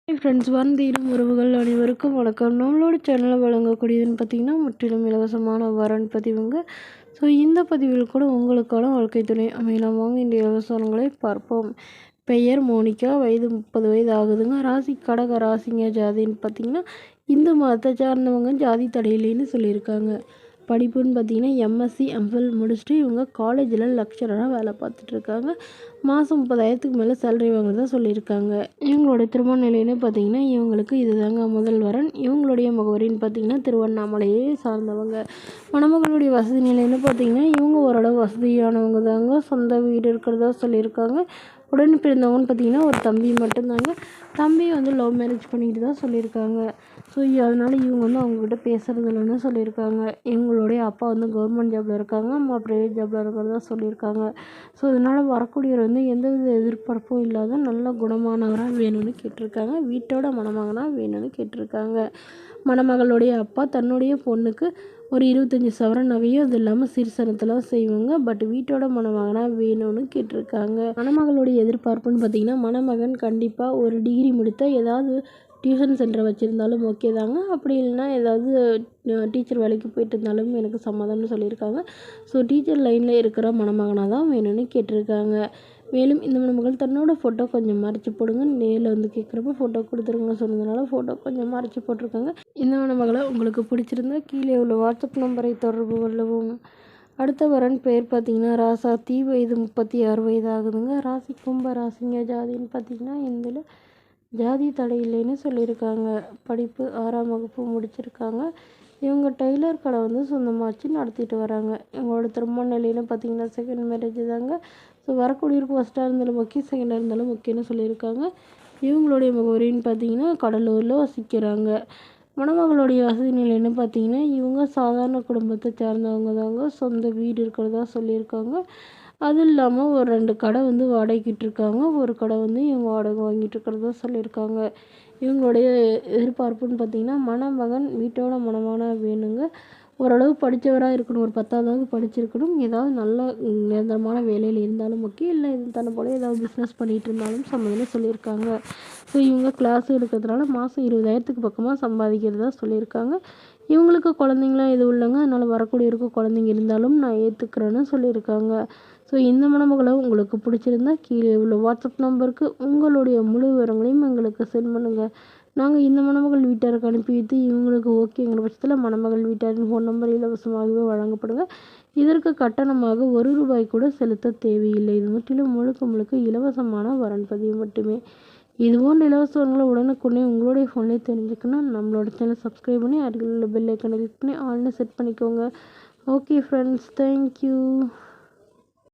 Friends, வந்தீரும் உறவுகள் அனைவருக்கும் வணக்கம். நம்மளோட சேனலில் வழங்கக்கூடியதுன்னு பார்த்தீங்கன்னா முற்றிலும் இலவசமான வரன் பதிவுங்க. ஸோ இந்த பதிவில் கூட உங்களுக்கான வாழ்க்கை துணை அமையலாம். வாங்க இந்த இலவசங்களை பார்ப்போம். பெயர் மோனிகா, வயது 30 வயது ஆகுதுங்க. ராசி கடக ராசிங்க. ஜாதின்னு பார்த்தீங்கன்னா இந்து மதத்தை சார்ந்தவங்க, ஜாதி தடையிலேன்னு சொல்லியிருக்காங்க. படிப்புன்னு பார்த்தீங்கன்னா எம்எஸ்சி எம்ஃபில் முடிச்சுட்டு இவங்க காலேஜில் லெக்சராக வேலை பார்த்துட்ருக்காங்க. மாதம் 30,000க்கு மேலே சேலரி வாங்குறதா சொல்லியிருக்காங்க. இவங்களுடைய திருமண நிலைன்னு பார்த்தீங்கன்னா இவங்களுக்கு இதுதாங்க முதல் வரன். இவங்களுடைய முகவரின்னு பார்த்தீங்கன்னா திருவண்ணாமலையை சார்ந்தவங்க. மணமகளுடைய வசதி நிலைன்னு பார்த்தீங்கன்னா இவங்க ஓரளவு வசதியானவங்க தாங்க. சொந்த வீடு இருக்கிறதா சொல்லியிருக்காங்க. உடன் பிறந்தவங்கன்னு பார்த்தீங்கன்னா ஒரு தம்பி மட்டும்தாங்க. தம்பி லவ் மேரேஜ் பண்ணிக்கிட்டு தான் சொல்லியிருக்காங்க. ஸோ அதனால் இவங்க அவங்கக்கிட்ட பேசுகிறது இல்லைன்னு சொல்லியிருக்காங்க. இவங்களுடைய அப்பா கவர்மெண்ட் ஜாபில் இருக்காங்க, அம்மா ப்ரைவேட் ஜாபில் இருக்கிறதா சொல்லியிருக்காங்க. ஸோ அதனால் வரக்கூடியவர் எந்தவித எதிர்பார்ப்பும் இல்லாத நல்ல குணமானவராக வேணும்னு கேட்டிருக்காங்க. வீட்டோட மணமகனாக வேணும்னு கேட்டிருக்காங்க. மணமகளுடைய அப்பா தன்னுடைய பொண்ணுக்கு ஒரு 25 சவரன் நகையும் அது இல்லாமல் சீர்சனத்தில் செய்வாங்க. பட் வீட்டோட மணமகனாக வேணும்னு கேட்டிருக்காங்க. மணமகளுடைய எதிர்பார்ப்புன்னு பார்த்தீங்கன்னா மணமகன் கண்டிப்பாக ஒரு டிகிரி முடித்த ஏதாவது டியூஷன் சென்டர் வச்சுருந்தாலும் ஓகே தாங்க. அப்படி இல்லைன்னா ஏதாவது டீச்சர் வேலைக்கு போயிட்டு இருந்தாலும் எனக்கு சம்மதம்னு சொல்லியிருக்காங்க. ஸோ டீச்சர் லைனில் இருக்கிற மணமகனாக தான் வேணும்னு கேட்டிருக்காங்க. மேலும் இந்த மணமகள் தன்னோட ஃபோட்டோ கொஞ்சம் மறைச்சி போடுங்க, நேரில் கேட்குறப்ப ஃபோட்டோ கொடுத்துருங்கன்னு சொன்னதுனால ஃபோட்டோ கொஞ்சம் மறைச்சி போட்டிருக்காங்க. இந்த மணமகளை உங்களுக்கு பிடிச்சிருந்தா கீழே உள்ள வாட்ஸ்அப் நம்பரை தொடர்பு கொள்ளவும். அடுத்த வரன் பெயர் பார்த்தீங்கன்னா ராசாத்தி, வயது 36 வயது ஆகுதுங்க. ராசி கும்ப ராசிங்க. ஜாதின்னு பார்த்தீங்கன்னா இதில் ஜாதி தடை இல்லைன்னு சொல்லியிருக்காங்க. படிப்பு 6ஆம் வகுப்பு முடிச்சிருக்காங்க. இவங்க டெய்லர் கடை சொந்தமாக வச்சு நடத்திட்டு வராங்க. இவங்களோட திருமண நிலைன்னு பார்த்தீங்கன்னா செகண்ட் மேரேஜ் தாங்க. ஸோ வரக்கூடியவருக்கு ஃபஸ்ட்டாக இருந்தாலும் ஓகே, செகண்டாக இருந்தாலும் ஓகேன்னு சொல்லியிருக்காங்க. இவங்களுடைய முகவரின்னு பார்த்தீங்கன்னா கடலூரில் வசிக்கிறாங்க. மணமகளுடைய வசதி நிலைன்னு பார்த்தீங்கன்னா இவங்க சாதாரண குடும்பத்தை சார்ந்தவங்க தாங்க. சொந்த வீடு இருக்கிறதா சொல்லியிருக்காங்க. அது இல்லாமல் ஒரு 2 கடை வாடகைக்கிட்டு இருக்காங்க. ஒரு கடை இவங்க வாடகை வாங்கிட்டு இருக்கிறதா சொல்லியிருக்காங்க. இவங்களுடைய எதிர்பார்ப்புன்னு பார்த்தீங்கன்னா மணமகன் வீட்டோட மணமகனாக வேணுங்க. ஓரளவு படித்தவராக இருக்கணும். ஒரு 10வது படிச்சிருக்கணும். ஏதாவது நல்ல நிரந்தரமான வேலையில் இருந்தாலும் ஓகே, இல்லை தன்னை போல ஏதாவது பிஸ்னஸ் பண்ணிகிட்டு இருந்தாலும் சம்மதம்னு சொல்லியிருக்காங்க. ஸோ இவங்க கிளாஸ் எடுக்கிறதுனால மாதம் 20,000க்கு பக்கமாக சம்பாதிக்கிறதா சொல்லியிருக்காங்க. இவங்களுக்கு குழந்தைங்களாம் எதுவும் இல்லைங்க. அதனால் வரக்கூடியவருக்கு குழந்தைங்க இருந்தாலும் நான் ஏற்றுக்கிறேன்னு சொல்லியிருக்காங்க. ஸோ இந்த மணமகளை உங்களுக்கு பிடிச்சிருந்தா கீழே உள்ள வாட்ஸ்அப் நம்பருக்கு உங்களுடைய முழு விவரங்களையும் எங்களுக்கு சென்ட் பண்ணுங்கள். நாங்கள் இந்த மணமகள் வீட்டாருக்கு அனுப்பி வைத்து இவங்களுக்கு ஓகேங்கிற பட்சத்தில் மணமகள் வீட்டாரின் ஃபோன் நம்பர் இலவசமாகவே வழங்கப்படுங்க. இதற்கு கட்டணமாக ₹1 கூட செலுத்த தேவையில்லை. இது முற்றிலும் முழுக்க இலவசமான வரன் பதிவு மட்டுமே. இதுபோன்ற இலவசங்களை உடனுக்குடனே உங்களுடைய ஃபோன்லேயே தெரிஞ்சுக்கணும். நம்மளோட சேனல் சப்ஸ்கிரைப் பண்ணி அருகில் உள்ள பெல் ஐக்கனை கிளிக் பண்ணி ஆல்னு செட் பண்ணிக்கோங்க. Okay friends, thank you.